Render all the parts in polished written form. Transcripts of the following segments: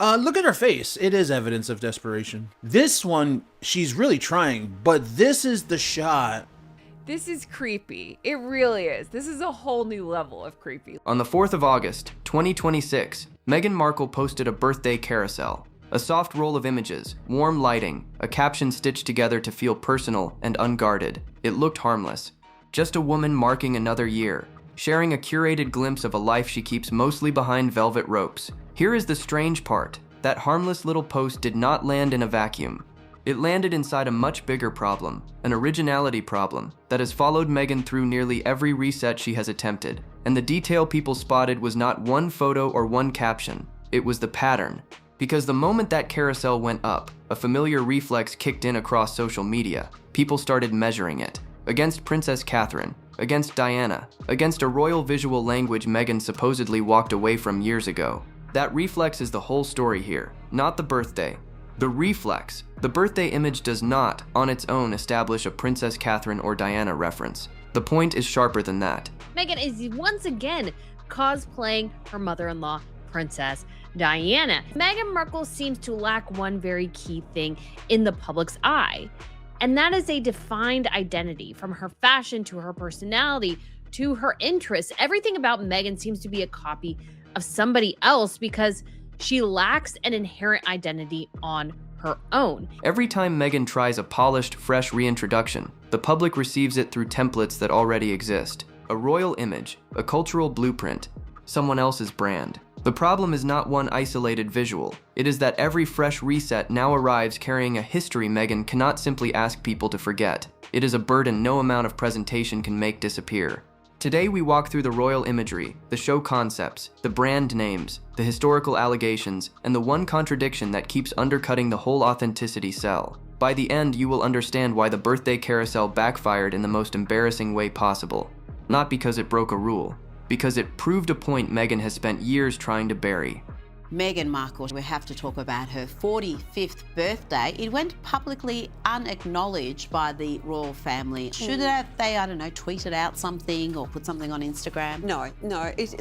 Look at her face. It is evidence of desperation. This one, she's really trying, but this is the shot. This is creepy. It really is. This is a whole new level of creepy. On the 4th of August, 2026, Meghan Markle posted a birthday carousel. A soft roll of images, warm lighting, a caption stitched together to feel personal and unguarded. It looked harmless. Just a woman marking another year, sharing a curated glimpse of a life she keeps mostly behind velvet ropes. Here is the strange part. That harmless little post did not land in a vacuum. It landed inside a much bigger problem, an originality problem, that has followed Meghan through nearly every reset she has attempted. And the detail people spotted was not one photo or one caption. It was the pattern. Because the moment that carousel went up, a familiar reflex kicked in across social media. People started measuring it. Against Princess Catherine, against Diana, against a royal visual language Meghan supposedly walked away from years ago. That reflex is the whole story here, not the birthday. The reflex, the birthday image does not, on its own, establish a Princess Catherine or Diana reference. The point is sharper than that. Meghan is once again cosplaying her mother-in-law, Princess Diana. Meghan Markle seems to lack one very key thing in the public's eye, and that is a defined identity. From her fashion to her personality to her interests, everything about Meghan seems to be a copy of somebody else because she lacks an inherent identity on her own. Every time Meghan tries a polished, fresh reintroduction, the public receives it through templates that already exist. A royal image, a cultural blueprint, someone else's brand. The problem is not one isolated visual. It is that every fresh reset now arrives carrying a history Meghan cannot simply ask people to forget. It is a burden no amount of presentation can make disappear. Today we walk through the royal imagery, the show concepts, the brand names, the historical allegations, and the one contradiction that keeps undercutting the whole authenticity sell. By the end, you will understand why the birthday carousel backfired in the most embarrassing way possible. Not because it broke a rule, because it proved a point Meghan has spent years trying to bury. Meghan Markle, we have to talk about her 45th birthday. It went publicly unacknowledged by the royal family. Should they, I don't know, tweeted out something or put something on Instagram? No.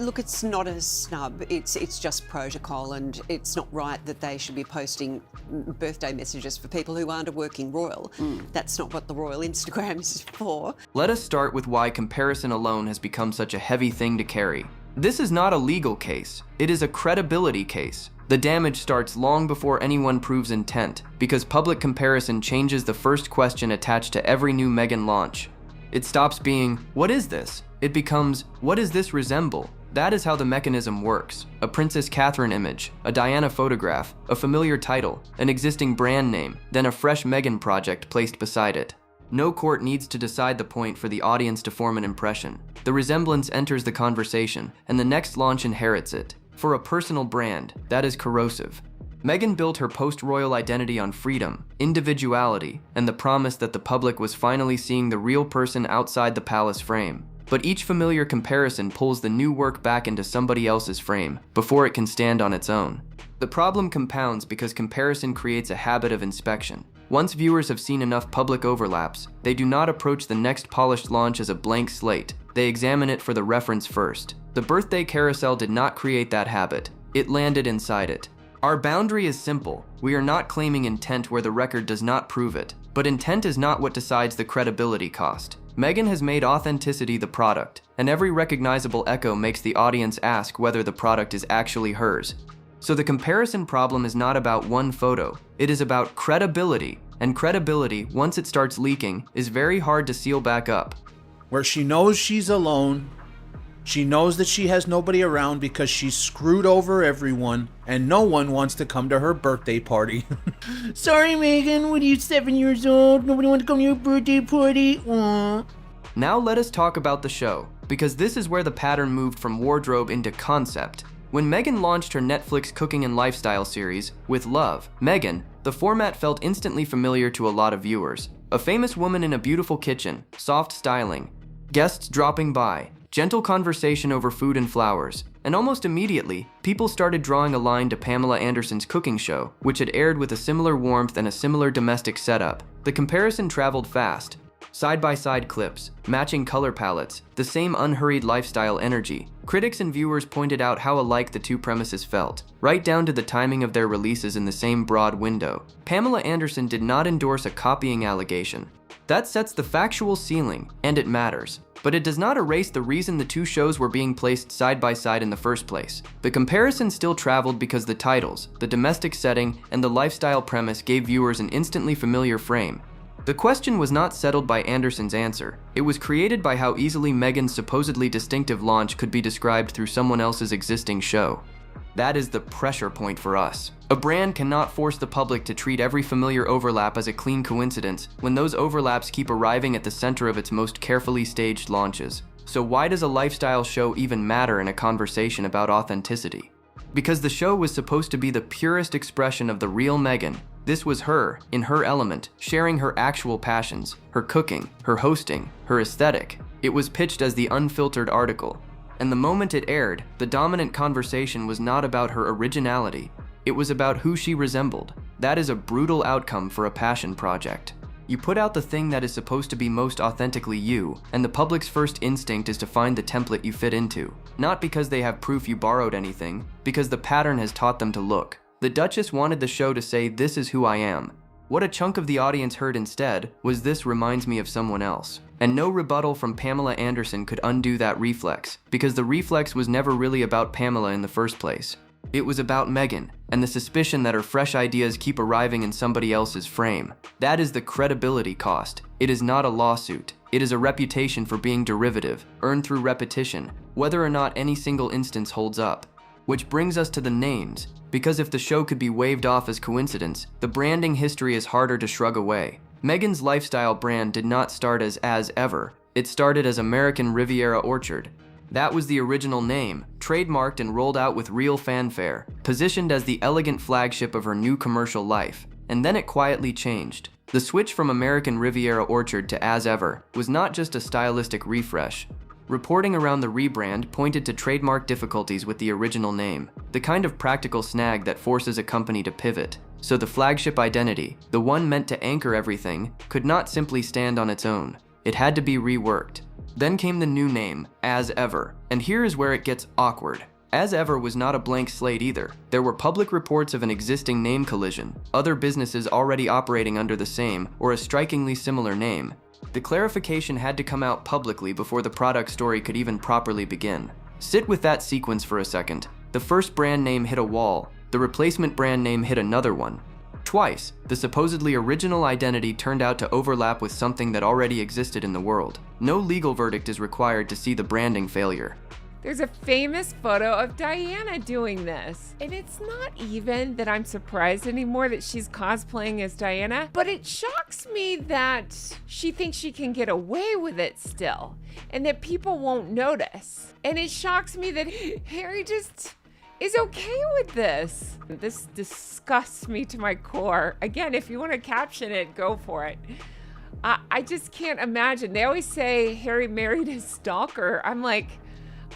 Look, it's not a snub. It's just protocol, and it's not right that they should be posting birthday messages for people who aren't a working royal. That's not what the royal Instagram is for. Let us start with why comparison alone has become such a heavy thing to carry. This is not a legal case, it is a credibility case. The damage starts long before anyone proves intent, because public comparison changes the first question attached to every new Meghan launch. It stops being, what is this? It becomes, what does this resemble? That is how the mechanism works. A Princess Catherine image, a Diana photograph, a familiar title, an existing brand name, then a fresh Meghan project placed beside it. No court needs to decide the point for the audience to form an impression. The resemblance enters the conversation, and the next launch inherits it. For a personal brand, that is corrosive. Meghan built her post-royal identity on freedom, individuality, and the promise that the public was finally seeing the real person outside the palace frame. But each familiar comparison pulls the new work back into somebody else's frame, before it can stand on its own. The problem compounds because comparison creates a habit of inspection. Once viewers have seen enough public overlaps, they do not approach the next polished launch as a blank slate. They examine it for the reference first. The birthday carousel did not create that habit. It landed inside it. Our boundary is simple. We are not claiming intent where the record does not prove it. But intent is not what decides the credibility cost. Meghan has made authenticity the product, and every recognizable echo makes the audience ask whether the product is actually hers. So the comparison problem is not about one photo, it is about credibility, and credibility, once it starts leaking, is very hard to seal back up. Where she knows she's alone, she knows that she has nobody around because she's screwed over everyone, and no one wants to come to her birthday party. Sorry, Meghan, what are you, 7 years old? Nobody wants to come to your birthday party? Aww. Now let us talk about the show, because this is where the pattern moved from wardrobe into concept. When Meghan launched her Netflix cooking and lifestyle series, With Love, Meghan, the format felt instantly familiar to a lot of viewers. A famous woman in a beautiful kitchen, soft styling, guests dropping by, gentle conversation over food and flowers, and almost immediately, people started drawing a line to Pamela Anderson's cooking show, which had aired with a similar warmth and a similar domestic setup. The comparison traveled fast. Side-by-side clips, matching color palettes, the same unhurried lifestyle energy. Critics and viewers pointed out how alike the two premises felt, right down to the timing of their releases in the same broad window. Pamela Anderson did not endorse a copying allegation. That sets the factual ceiling, and it matters. But it does not erase the reason the two shows were being placed side by side in the first place. The comparison still traveled because the titles, the domestic setting, and the lifestyle premise gave viewers an instantly familiar frame. The question was not settled by Anderson's answer. It was created by how easily Meghan's supposedly distinctive launch could be described through someone else's existing show. That is the pressure point for us. A brand cannot force the public to treat every familiar overlap as a clean coincidence when those overlaps keep arriving at the center of its most carefully staged launches. So why does a lifestyle show even matter in a conversation about authenticity? Because the show was supposed to be the purest expression of the real Meghan. This was her, in her element, sharing her actual passions, her cooking, her hosting, her aesthetic. It was pitched as the unfiltered article. And the moment it aired, the dominant conversation was not about her originality. It was about who she resembled. That is a brutal outcome for a passion project. You put out the thing that is supposed to be most authentically you, and the public's first instinct is to find the template you fit into. Not because they have proof you borrowed anything, because the pattern has taught them to look. The Duchess wanted the show to say, "This is who I am." What a chunk of the audience heard instead was, "This reminds me of someone else." And no rebuttal from Pamela Anderson could undo that reflex, because the reflex was never really about Pamela in the first place. It was about Meghan, and the suspicion that her fresh ideas keep arriving in somebody else's frame. That is the credibility cost. It is not a lawsuit. It is a reputation for being derivative, earned through repetition, whether or not any single instance holds up. Which brings us to the names, because if the show could be waved off as coincidence, the branding history is harder to shrug away. Meghan's lifestyle brand did not start as Ever. It started as American Riviera Orchard. That was the original name, trademarked and rolled out with real fanfare, positioned as the elegant flagship of her new commercial life. And then it quietly changed. The switch from American Riviera Orchard to As Ever was not just a stylistic refresh. Reporting around the rebrand pointed to trademark difficulties with the original name, the kind of practical snag that forces a company to pivot. So the flagship identity, the one meant to anchor everything, could not simply stand on its own. It had to be reworked. Then came the new name, As Ever, and here is where it gets awkward. As Ever was not a blank slate either. There were public reports of an existing name collision, other businesses already operating under the same or a strikingly similar name. The clarification had to come out publicly before the product story could even properly begin. Sit with that sequence for a second. The first brand name hit a wall, the replacement brand name hit another one. Twice, the supposedly original identity turned out to overlap with something that already existed in the world. No legal verdict is required to see the branding failure. There's a famous photo of Diana doing this. And it's not even that I'm surprised anymore that she's cosplaying as Diana, but it shocks me that she thinks she can get away with it still and that people won't notice. And it shocks me that Harry just is okay with this. This disgusts me to my core. Again, if you want to caption it, go for it. I just can't imagine. They always say Harry married his stalker. I'm like,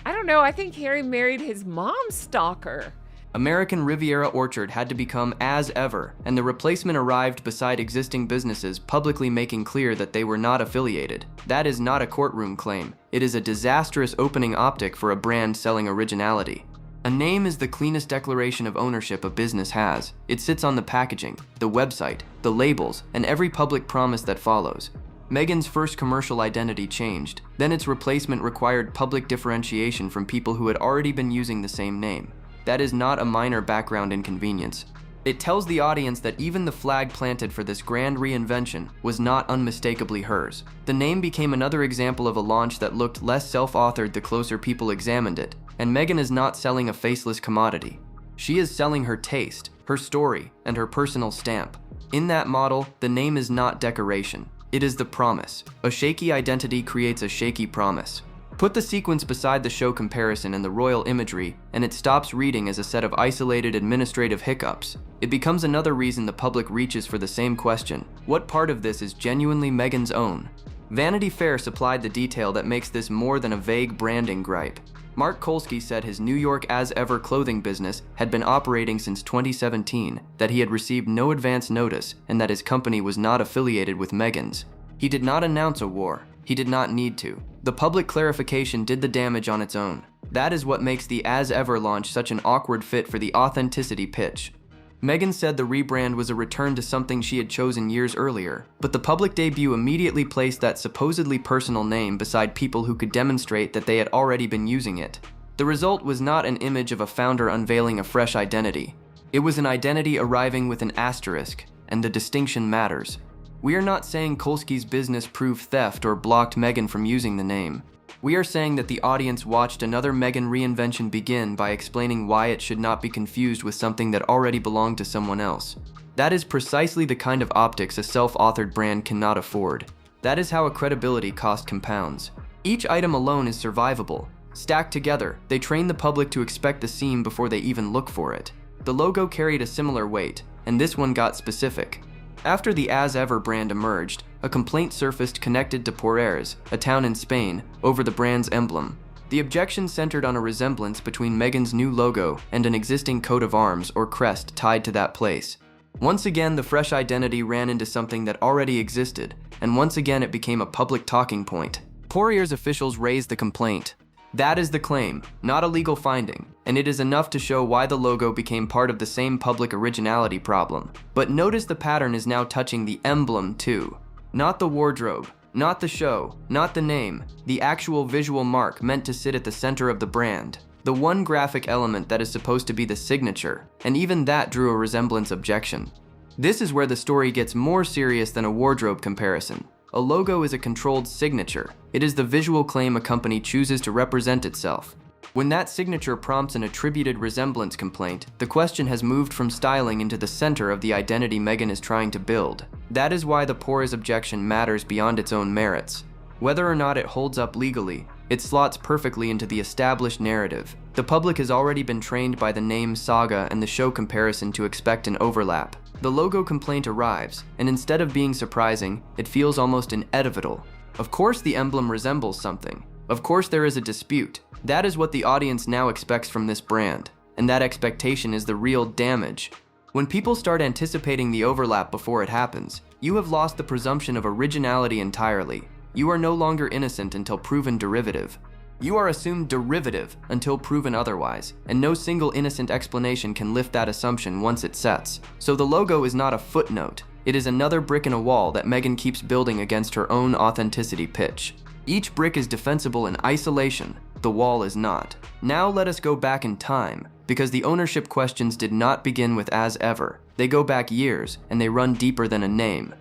I don't know, I think Harry married his mom's stalker. American Riviera Orchard had to become As Ever, and the replacement arrived beside existing businesses publicly making clear that they were not affiliated. That is not a courtroom claim. It is a disastrous opening optic for a brand selling originality. A name is the cleanest declaration of ownership a business has. It sits on the packaging, the website, the labels, and every public promise that follows. Meghan's first commercial identity changed, then its replacement required public differentiation from people who had already been using the same name. That is not a minor background inconvenience. It tells the audience that even the flag planted for this grand reinvention was not unmistakably hers. The name became another example of a launch that looked less self-authored the closer people examined it, and Meghan is not selling a faceless commodity. She is selling her taste, her story, and her personal stamp. In that model, the name is not decoration. It is the promise. A shaky identity creates a shaky promise. Put the sequence beside the show comparison and the royal imagery, and it stops reading as a set of isolated administrative hiccups. It becomes another reason the public reaches for the same question. What part of this is genuinely Meghan's own? Vanity Fair supplied the detail that makes this more than a vague branding gripe. Mark Kolsky said his New York As Ever clothing business had been operating since 2017, that he had received no advance notice, and that his company was not affiliated with Meghan's. He did not announce a war. He did not need to. The public clarification did the damage on its own. That is what makes the As Ever launch such an awkward fit for the authenticity pitch. Meghan said the rebrand was a return to something she had chosen years earlier, but the public debut immediately placed that supposedly personal name beside people who could demonstrate that they had already been using it. The result was not an image of a founder unveiling a fresh identity. It was an identity arriving with an asterisk, and the distinction matters. We are not saying Kolsky's business proved theft or blocked Meghan from using the name. We are saying that the audience watched another Meghan reinvention begin by explaining why it should not be confused with something that already belonged to someone else. That is precisely the kind of optics a self-authored brand cannot afford. That is how a credibility cost compounds. Each item alone is survivable. Stacked together, they train the public to expect the seam before they even look for it. The logo carried a similar weight, and this one got specific. After the As Ever brand emerged, a complaint surfaced connected to Porreres, a town in Spain, over the brand's emblem. The objection centered on a resemblance between Meghan's new logo and an existing coat of arms or crest tied to that place. Once again, the fresh identity ran into something that already existed, and once again it became a public talking point. Porreres officials raised the complaint. That is the claim, not a legal finding, and it is enough to show why the logo became part of the same public originality problem. But notice the pattern is now touching the emblem too. Not the wardrobe, not the show, not the name, the actual visual mark meant to sit at the center of the brand. The one graphic element that is supposed to be the signature, and even that drew a resemblance objection. This is where the story gets more serious than a wardrobe comparison. A logo is a controlled signature. It is the visual claim a company chooses to represent itself. When that signature prompts an attributed resemblance complaint, the question has moved from styling into the center of the identity Meghan is trying to build. That is why the Porreres objection matters beyond its own merits. Whether or not it holds up legally, it slots perfectly into the established narrative. The public has already been trained by the name saga and the show comparison to expect an overlap. The logo complaint arrives, and instead of being surprising, it feels almost inevitable. Of course the emblem resembles something. Of course there is a dispute. That is what the audience now expects from this brand, and that expectation is the real damage. When people start anticipating the overlap before it happens, you have lost the presumption of originality entirely. You are no longer innocent until proven derivative. You are assumed derivative until proven otherwise, and no single innocent explanation can lift that assumption once it sets. So the logo is not a footnote. It is another brick in a wall that Meghan keeps building against her own authenticity pitch. Each brick is defensible in isolation. The wall is not. Now let us go back in time, because the ownership questions did not begin with As Ever. They go back years, and they run deeper than a name.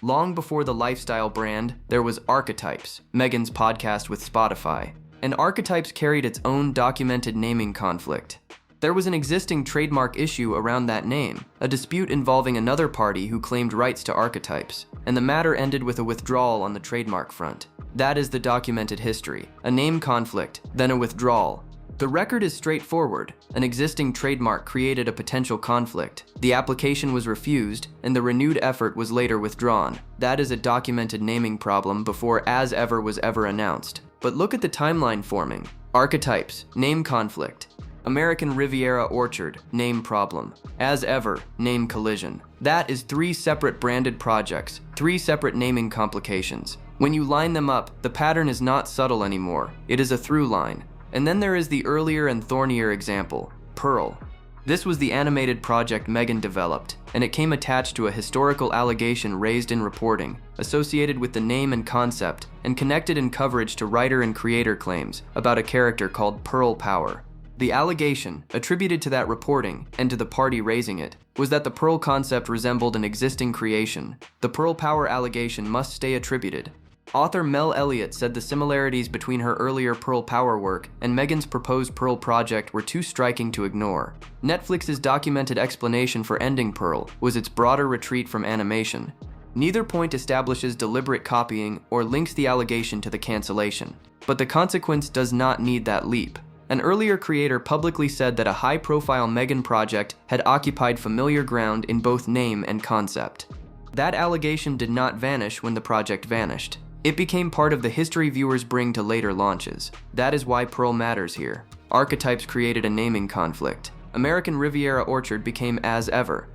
Long before the lifestyle brand, there was Archetypes, Meghan's podcast with Spotify. And Archetypes carried its own documented naming conflict. There was an existing trademark issue around that name, a dispute involving another party who claimed rights to Archetypes, and the matter ended with a withdrawal on the trademark front. That is the documented history. A name conflict, then a withdrawal. The record is straightforward. An existing trademark created a potential conflict. The application was refused, and the renewed effort was later withdrawn. That is a documented naming problem before As Ever was ever announced. But look at the timeline forming. Archetypes, name conflict. American Riviera Orchard, name problem. As Ever, name collision. That is 3 separate branded projects, 3 separate naming complications. When you line them up, the pattern is not subtle anymore. It is a through line. And then there is the earlier and thornier example, Pearl. This was the animated project Meghan developed, and it came attached to a historical allegation raised in reporting, associated with the name and concept, and connected in coverage to writer and creator claims about a character called Pearl Power. The allegation, attributed to that reporting, and to the party raising it, was that the Pearl concept resembled an existing creation. The Pearl Power allegation must stay attributed. Author Mel Elliott said the similarities between her earlier Pearl Power work and Meghan's proposed Pearl project were too striking to ignore. Netflix's documented explanation for ending Pearl was its broader retreat from animation. Neither point establishes deliberate copying or links the allegation to the cancellation, but the consequence does not need that leap. An earlier creator publicly said that a high-profile Meghan project had occupied familiar ground in both name and concept. That allegation did not vanish when the project vanished. It became part of the history viewers bring to later launches. That is why Pearl matters here. Archetypes created a naming conflict. American Riviera Orchard became As Ever.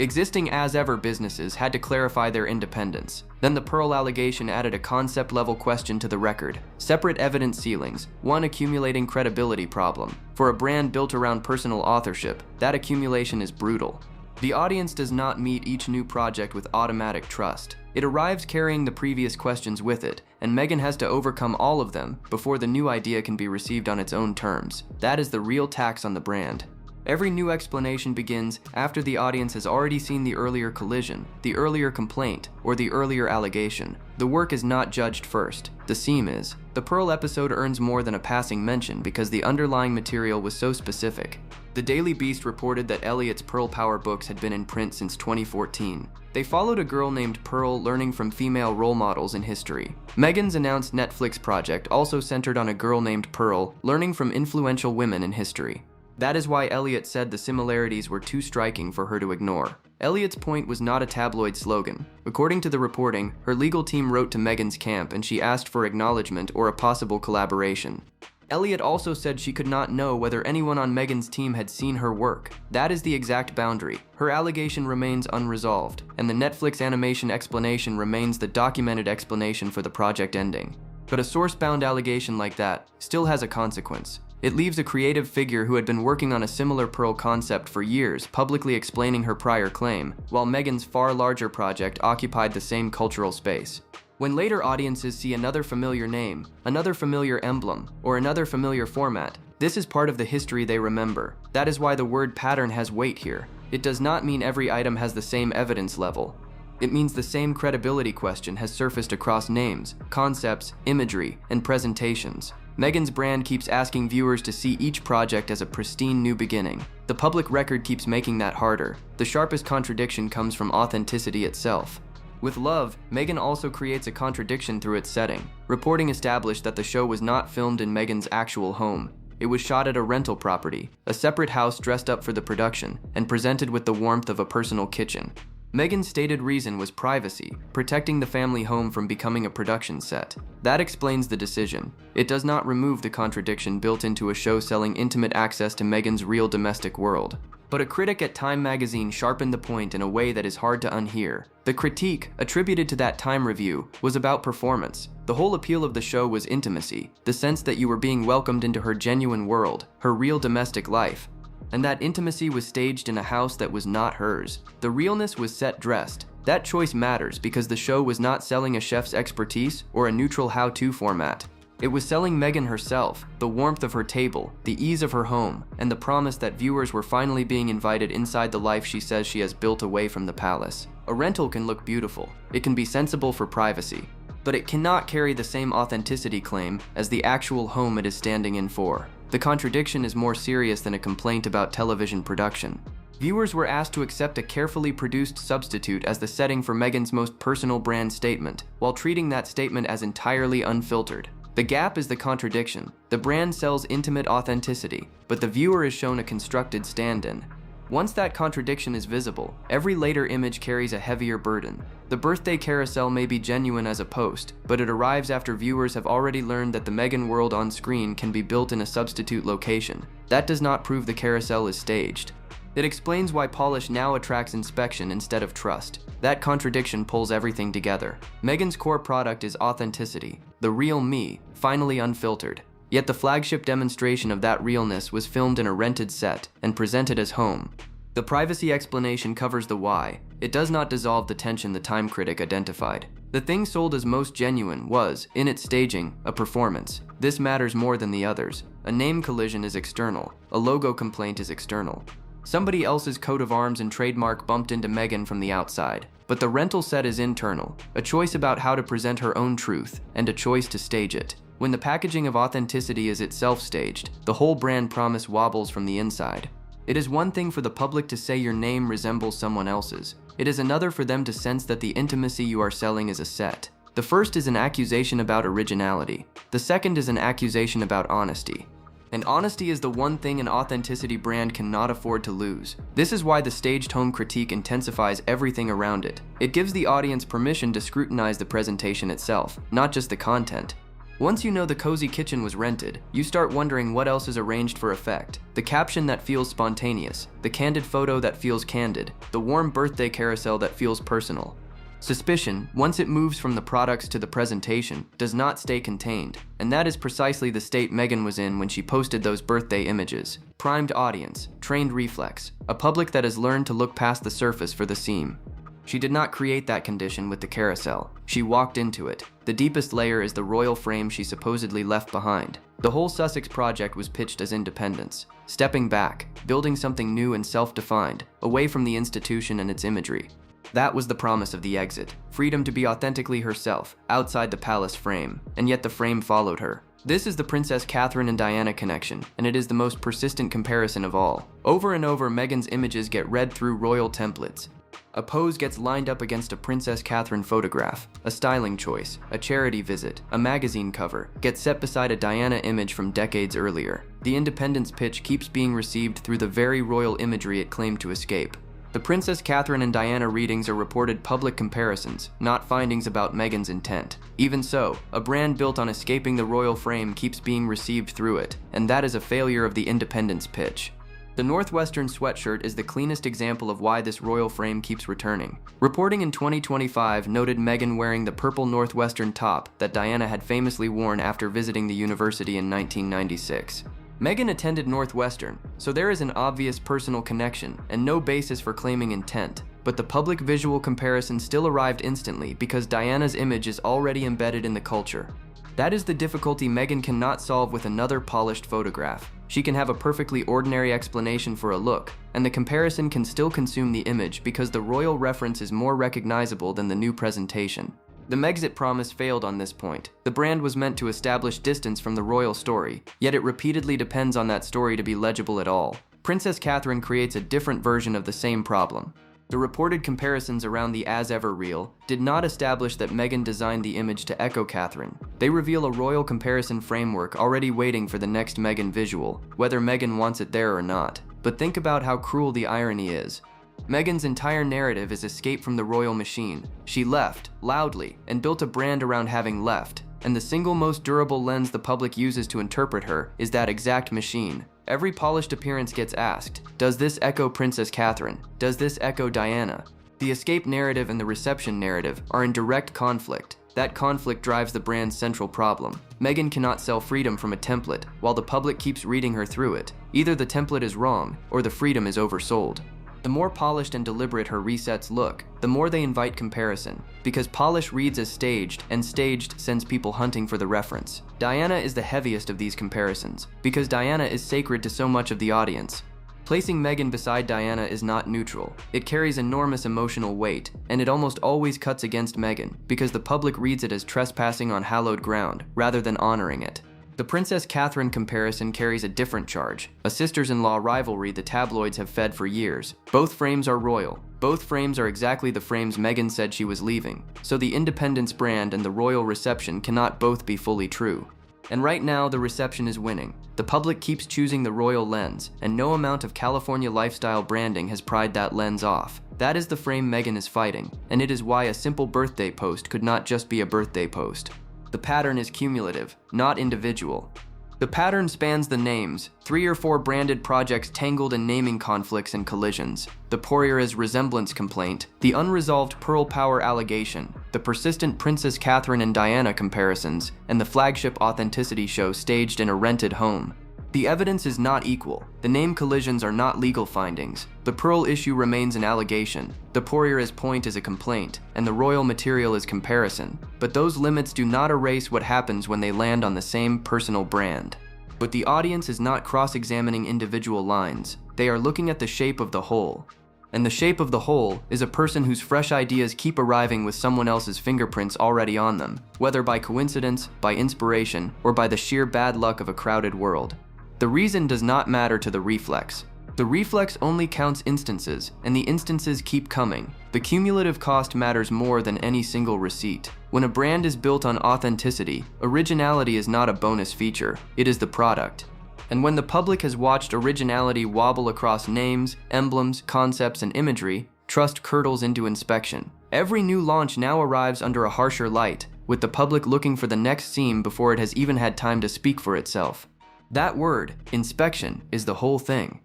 Existing as-ever businesses had to clarify their independence. Then the Pearl allegation added a concept-level question to the record. Separate evidence ceilings, one accumulating credibility problem. For a brand built around personal authorship, that accumulation is brutal. The audience does not meet each new project with automatic trust. It arrives carrying the previous questions with it, and Meghan has to overcome all of them before the new idea can be received on its own terms. That is the real tax on the brand. Every new explanation begins after the audience has already seen the earlier collision, the earlier complaint, or the earlier allegation. The work is not judged first. The seam is. The Pearl episode earns more than a passing mention because the underlying material was so specific. The Daily Beast reported that Eliot's Pearl Power books had been in print since 2014. They followed a girl named Pearl learning from female role models in history. Meghan's announced Netflix project also centered on a girl named Pearl learning from influential women in history. That is why Eliot said the similarities were too striking for her to ignore. Eliot's point was not a tabloid slogan. According to the reporting, her legal team wrote to Meghan's camp and she asked for acknowledgement or a possible collaboration. Eliot also said she could not know whether anyone on Meghan's team had seen her work. That is the exact boundary. Her allegation remains unresolved, and the Netflix animation explanation remains the documented explanation for the project ending. But a source-bound allegation like that still has a consequence. It leaves a creative figure who had been working on a similar Pearl concept for years publicly explaining her prior claim, while Meghan's far larger project occupied the same cultural space. When later audiences see another familiar name, another familiar emblem, or another familiar format, this is part of the history they remember. That is why the word pattern has weight here. It does not mean every item has the same evidence level. It means the same credibility question has surfaced across names, concepts, imagery, and presentations. Meghan's brand keeps asking viewers to see each project as a pristine new beginning. The public record keeps making that harder. The sharpest contradiction comes from authenticity itself. With Love, Meghan also creates a contradiction through its setting. Reporting established that the show was not filmed in Meghan's actual home. It was shot at a rental property, a separate house dressed up for the production, and presented with the warmth of a personal kitchen. Meghan's stated reason was privacy, protecting the family home from becoming a production set. That explains the decision. It does not remove the contradiction built into a show selling intimate access to Meghan's real domestic world. But a critic at Time magazine sharpened the point in a way that is hard to unhear. The critique, attributed to that Time review, was about performance. The whole appeal of the show was intimacy, the sense that you were being welcomed into her genuine world, her real domestic life. And that intimacy was staged in a house that was not hers. The realness was set-dressed. That choice matters because the show was not selling a chef's expertise or a neutral how-to format. It was selling Meghan herself, the warmth of her table, the ease of her home, and the promise that viewers were finally being invited inside the life she says she has built away from the palace. A rental can look beautiful. It can be sensible for privacy. But it cannot carry the same authenticity claim as the actual home it is standing in for. The contradiction is more serious than a complaint about television production. Viewers were asked to accept a carefully produced substitute as the setting for Meghan's most personal brand statement, while treating that statement as entirely unfiltered. The gap is the contradiction. The brand sells intimate authenticity, but the viewer is shown a constructed stand-in. Once that contradiction is visible, every later image carries a heavier burden. The birthday carousel may be genuine as a post, but it arrives after viewers have already learned that the Meghan world on screen can be built in a substitute location. That does not prove the carousel is staged. It explains why polish now attracts inspection instead of trust. That contradiction pulls everything together. Meghan's core product is authenticity, the real me, finally unfiltered. Yet the flagship demonstration of that realness was filmed in a rented set and presented as home. The privacy explanation covers the why. It does not dissolve the tension the Time critic identified. The thing sold as most genuine was, in its staging, a performance. This matters more than the others. A name collision is external. A logo complaint is external. Somebody else's coat of arms and trademark bumped into Meghan from the outside. But the rental set is internal, a choice about how to present her own truth, and a choice to stage it. When the packaging of authenticity is itself staged, the whole brand promise wobbles from the inside. It is one thing for the public to say your name resembles someone else's. It is another for them to sense that the intimacy you are selling is a set. The first is an accusation about originality. The second is an accusation about honesty. And honesty is the one thing an authenticity brand cannot afford to lose. This is why the staged home critique intensifies everything around it. It gives the audience permission to scrutinize the presentation itself, not just the content. Once you know the cozy kitchen was rented, you start wondering what else is arranged for effect. The caption that feels spontaneous, the candid photo that feels candid, the warm birthday carousel that feels personal. Suspicion, once it moves from the products to the presentation, does not stay contained, and that is precisely the state Meghan was in when she posted those birthday images. Primed audience, trained reflex, a public that has learned to look past the surface for the seam. She did not create that condition with the carousel. She walked into it. The deepest layer is the royal frame she supposedly left behind. The whole Sussex project was pitched as independence, stepping back, building something new and self-defined, away from the institution and its imagery. That was the promise of the exit, freedom to be authentically herself, outside the palace frame, and yet the frame followed her. This is the Princess Catherine and Diana connection, and it is the most persistent comparison of all. Over and over, Meghan's images get read through royal templates. A pose gets lined up against a Princess Catherine photograph, a styling choice, a charity visit, a magazine cover, gets set beside a Diana image from decades earlier. The independence pitch keeps being received through the very royal imagery it claimed to escape. The Princess Catherine and Diana readings are reported public comparisons, not findings about Meghan's intent. Even so, a brand built on escaping the royal frame keeps being received through it, and that is a failure of the independence pitch. The Northwestern sweatshirt is the cleanest example of why this royal frame keeps returning. Reporting in 2025 noted Meghan wearing the purple Northwestern top that Diana had famously worn after visiting the university in 1996. Meghan attended Northwestern, so there is an obvious personal connection and no basis for claiming intent. But the public visual comparison still arrived instantly because Diana's image is already embedded in the culture. That is the difficulty Meghan cannot solve with another polished photograph. She can have a perfectly ordinary explanation for a look, and the comparison can still consume the image because the royal reference is more recognizable than the new presentation. The Megxit promise failed on this point. The brand was meant to establish distance from the royal story, yet it repeatedly depends on that story to be legible at all. Princess Catherine creates a different version of the same problem. The reported comparisons around the As Ever reel did not establish that Meghan designed the image to echo Catherine. They reveal a royal comparison framework already waiting for the next Meghan visual, whether Meghan wants it there or not. But think about how cruel the irony is. Meghan's entire narrative is escape from the royal machine. She left, loudly, and built a brand around having left. And the single most durable lens the public uses to interpret her is that exact machine. Every polished appearance gets asked, does this echo Princess Catherine? Does this echo Diana? The escape narrative and the reception narrative are in direct conflict. That conflict drives the brand's central problem. Meghan cannot sell freedom from a template while the public keeps reading her through it. Either the template is wrong or the freedom is oversold. The more polished and deliberate her resets look, the more they invite comparison, because polish reads as staged, and staged sends people hunting for the reference. Diana is the heaviest of these comparisons, because Diana is sacred to so much of the audience. Placing Meghan beside Diana is not neutral. It carries enormous emotional weight, and it almost always cuts against Meghan, because the public reads it as trespassing on hallowed ground, rather than honoring it. The Princess Catherine comparison carries a different charge, a sisters-in-law rivalry the tabloids have fed for years. Both frames are royal. Both frames are exactly the frames Meghan said she was leaving, so the independence brand and the royal reception cannot both be fully true. And right now, the reception is winning. The public keeps choosing the royal lens, and no amount of California lifestyle branding has pried that lens off. That is the frame Meghan is fighting, and it is why a simple birthday post could not just be a birthday post. The pattern is cumulative, not individual. The pattern spans the names, 3 or 4 branded projects tangled in naming conflicts and collisions, the Porreres resemblance complaint, the unresolved Pearl Power allegation, the persistent Princess Catherine and Diana comparisons, and the flagship authenticity show staged in a rented home. The evidence is not equal. The name collisions are not legal findings. The Pearl issue remains an allegation. The Porreres point is a complaint, and the royal material is comparison. But those limits do not erase what happens when they land on the same personal brand. But the audience is not cross-examining individual lines. They are looking at the shape of the whole. And the shape of the whole is a person whose fresh ideas keep arriving with someone else's fingerprints already on them, whether by coincidence, by inspiration, or by the sheer bad luck of a crowded world. The reason does not matter to the reflex. The reflex only counts instances, and the instances keep coming. The cumulative cost matters more than any single receipt. When a brand is built on authenticity, originality is not a bonus feature, it is the product. And when the public has watched originality wobble across names, emblems, concepts, and imagery, trust curdles into inspection. Every new launch now arrives under a harsher light, with the public looking for the next seam before it has even had time to speak for itself. That word, inspection, is the whole thing.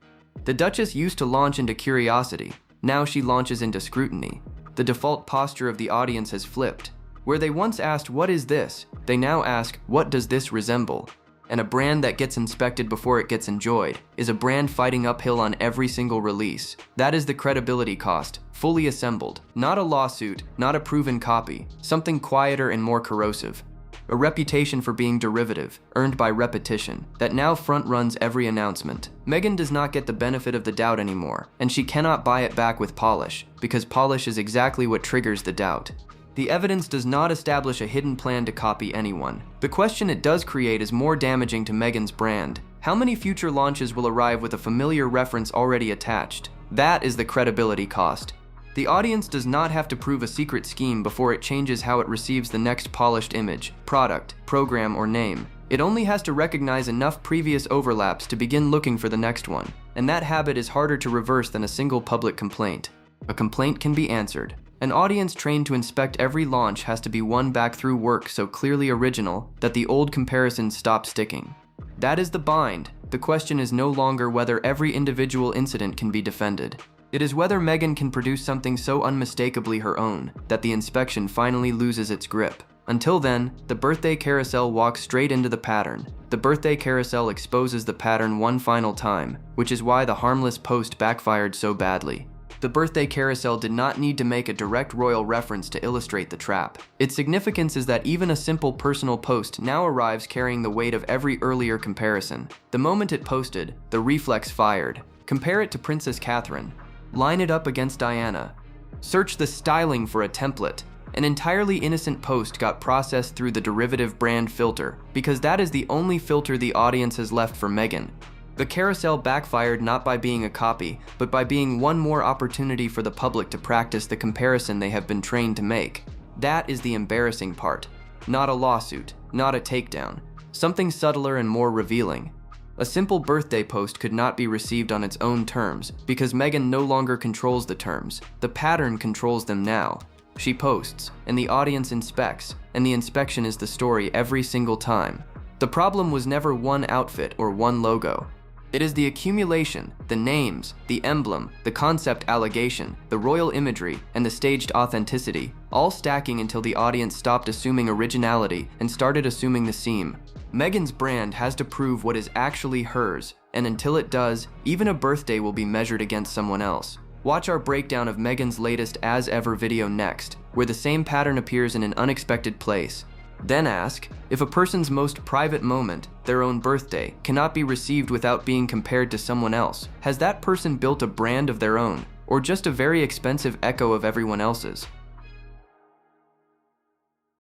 The Duchess used to launch into curiosity. Now she launches into scrutiny. The default posture of the audience has flipped. Where they once asked, "What is this?" they now ask, "What does this resemble?" And a brand that gets inspected before it gets enjoyed is a brand fighting uphill on every single release. That is the credibility cost, fully assembled. Not a lawsuit, not a proven copy, something quieter and more corrosive. A reputation for being derivative, earned by repetition, that now front-runs every announcement. Meghan does not get the benefit of the doubt anymore, and she cannot buy it back with polish, because polish is exactly what triggers the doubt. The evidence does not establish a hidden plan to copy anyone. The question it does create is more damaging to Meghan's brand. How many future launches will arrive with a familiar reference already attached? That is the credibility cost. The audience does not have to prove a secret scheme before it changes how it receives the next polished image, product, program, or name. It only has to recognize enough previous overlaps to begin looking for the next one, and that habit is harder to reverse than a single public complaint. A complaint can be answered. An audience trained to inspect every launch has to be won back through work so clearly original that the old comparisons stop sticking. That is the bind. The question is no longer whether every individual incident can be defended. It is whether Meghan can produce something so unmistakably her own that the inspection finally loses its grip. Until then, the birthday carousel walks straight into the pattern. The birthday carousel exposes the pattern one final time, which is why the harmless post backfired so badly. The birthday carousel did not need to make a direct royal reference to illustrate the trap. Its significance is that even a simple personal post now arrives carrying the weight of every earlier comparison. The moment it posted, the reflex fired. Compare it to Princess Catherine. Line it up against Diana. Search the styling for a template. An entirely innocent post got processed through the derivative brand filter, because that is the only filter the audience has left for Meghan. The carousel backfired not by being a copy, but by being one more opportunity for the public to practice the comparison they have been trained to make. That is the embarrassing part. Not a lawsuit, not a takedown. Something subtler and more revealing. A simple birthday post could not be received on its own terms, because Meghan no longer controls the terms. The pattern controls them now. She posts, and the audience inspects, and the inspection is the story every single time. The problem was never one outfit or one logo. It is the accumulation, the names, the emblem, the concept allegation, the royal imagery, and the staged authenticity, all stacking until the audience stopped assuming originality and started assuming the seam. Meghan's brand has to prove what is actually hers, and until it does, even a birthday will be measured against someone else. Watch our breakdown of Meghan's latest As Ever video next, where the same pattern appears in an unexpected place. Then ask, if a person's most private moment, their own birthday, cannot be received without being compared to someone else, has that person built a brand of their own, or just a very expensive echo of everyone else's?